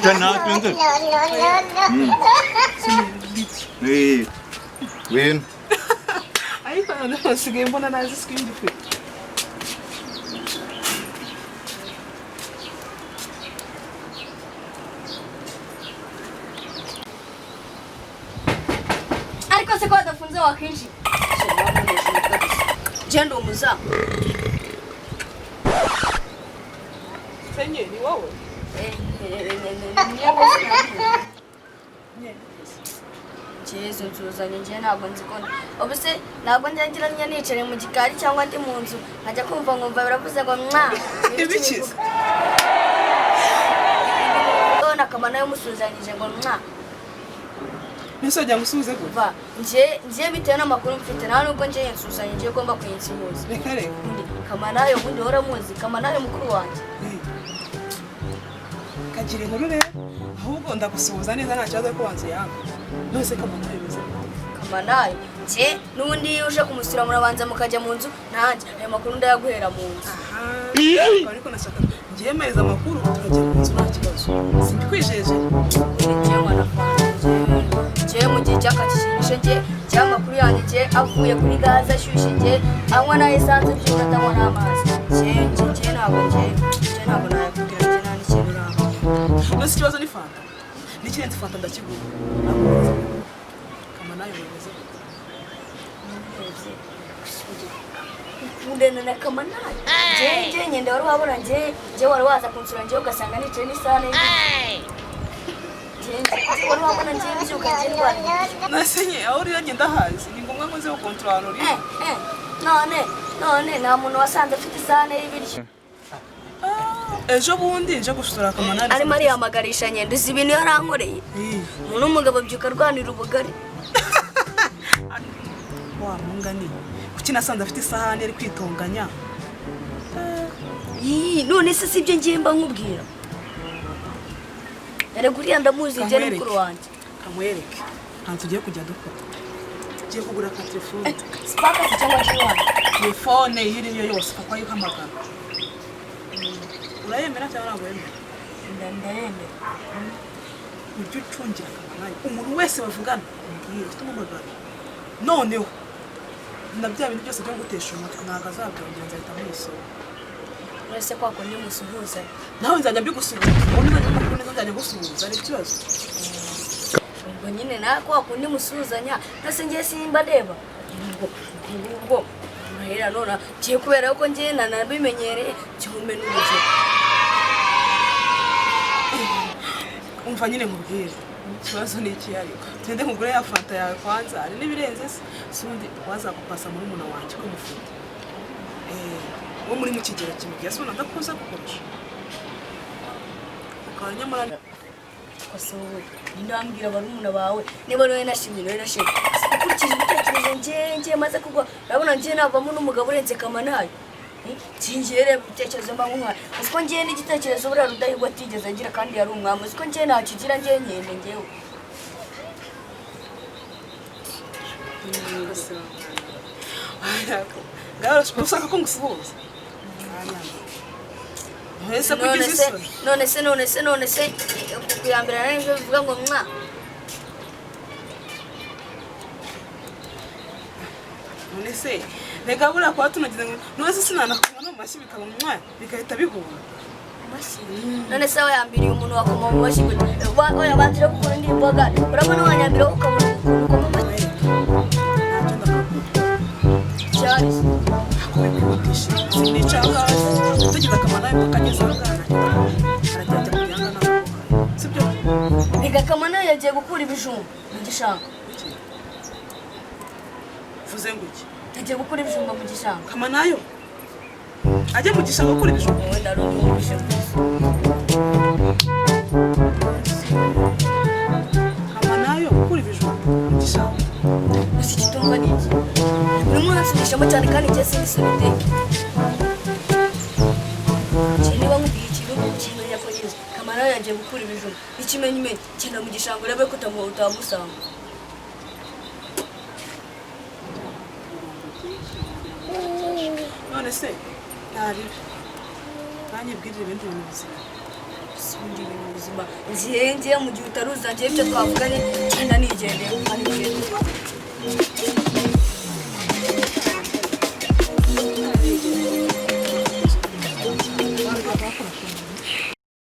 Sen ne yapıyorsun? İyi. Win. Ariko noneho nsigaye mbona nazi screen dufite. Ariko se ko adafunze wakinji. Jendo umuza. Senye ni wowe. Jesu tuzanye nje ntabwo nzikunda. Obuse ntabwo njyagiranye nicare mu gikari cyangwa ndi mu nzu nkajya kumva nkumva biravuze ngo mwa. Ibikiza. Ona kama nayo musuzanyije ngo mwa. Nisojya ngusubize ko. Va nje bitewe n'amakuru mfite nta nubwo nje yensuzanye nje ugomba kuyinsimuza. Reka reka. Kama nayo ubundi hora muzi kama nayo mukuru wanjye. Kagira inkuru rero ahubwo ndagusuhuza neza nta kibazo ko wanze yanga. Nose kama nayo bize. Kama nayo nje nubundi uje kumusura murabanza mukajya mu nzu nanjye ayo makuru ndayaguhera mu nzu. Aha. Ariko nashaka ngiye meza amakuru tukajya mu nzu nta kibazo. Sinkwijeje. Nje mwana nje mu gihe cyakakishishe nje cyamakuru yanjye nje avuye kuri gaza ashyushye nje anywa na essence byuka atanywa n'amazi. Nje ntabwo nayakubwira nje nta n'ikintu ramba. Nose ikibazo ni fanta. N'ikirenze fanta ndakigura. Kama nayo bize. Kundena na kama nayo. Nje nyenda wari wabona nje wari waza kunsura nje ugasanga nicaye n'isane. Wari wabona nje byuka nje ndwara. Nasenye aho uri yagenda hazi ni ngombwa ngo nze gukontorora uri. None nta muntu wasanze afite isane y'ibiryo. Ejo bundi nje gusura kama nayo. Ari Maria amagarisha nyende zibintu yarankoreye. Umuntu umugabo byuka rwanira ubugari. Wa mungani. Kuki nasanze afite isahani ari kwitonganya. None se sibyo ngiye mba nkubwira. Yaraguriye ndamuzi nje n'ukuru wanjye. Kamwereke. Nta tugiye kujya dukora. Tugiye kugura ka telefone. Spaka se cyangwa jiwana. Telefone yiriyo yose kwa yuhamagara. Urayemera cyangwa ntabwo yemera? Ndandayemera. Ujye ucungira kamanayo. Umuntu wese bavugana. Ngiye kutumumagara. Noneho na bya bintu byose byo gutesha umutwe ntago azabyongera nzahita mwisoma. Uretse kwa kundi musuhuza. Nawe nzajya mbigusubiza. Ubundi nzajya gusubiza ari ikibazo. Ubwo nyine na kwa kundi musuhuzanya nase ngiye simba ndeba. Ubwo mahera nona kiye kubera yuko ngiye nanabimenyereye cyume n'ubuje. Umva nyine mubwire. Ikibazo ni iki ariko. Tende kugura ya fanta yawe kwanza ari nibirenze sundi wazakupasa muri muna wanjye ko mufite. Wo muri mu kigero kimwe yasona ndakoza gukoresha. Ukanya murana Kosowe ndambwira barumuna bawe niba noye nashimye noye nashimye. Ukurikije ibitekerezo nje maze kugwa urabona nje navamo n'umugabo urenze kama nayo. Tinjere bitekerezo mba nkwa. Uko ngiye n'igitekerezo bura rudahigwa atigeze agira kandi yari umwami. Uko ngiye nakigira ngiye nyende ngewe. Ngaro usaka ko ngusuhuza. None se kuyambira nari bivuga ngo mwa. None se rega bura kwa tunagize ngo none se sinanakumva no mashyi bikaba mwa bigahita bihura. None se wayambiriye umuntu wakoma mu mashyi oya bandira gukora ndi imboga urabona wanyambira ukabona uko mu mashyi. Cyari Sinichanga tugize akamana y'akageza agana. Arajya kujyana na. Sibyo? Biga kamana yagiye gukura ibijumba mu gishanga. Vuze nguki. Yagiye gukura ibijumba mu gishanga. Kamanayo. Ajye mu gishanga gukura ibijumba. Wenda rumubishe. Kamanayo gukura ibijumba mu gishanga. Isi kitumva niki. Buri muntu asubishamo cyane kandi cyo sinisubiye. Niba nkubwiye ikintu ukimenya ko yize kamara yagiye gukura ibijumba ikimenyimenyi cyenda mu gishanga urebe ko utamusanga. None se ntari kandi bwirire ibindi bintu bizima sindi ibintu bizima ngiye mu gihe utaruza ngiye ibyo twavuganye cyenda nigendeye kandi ngiye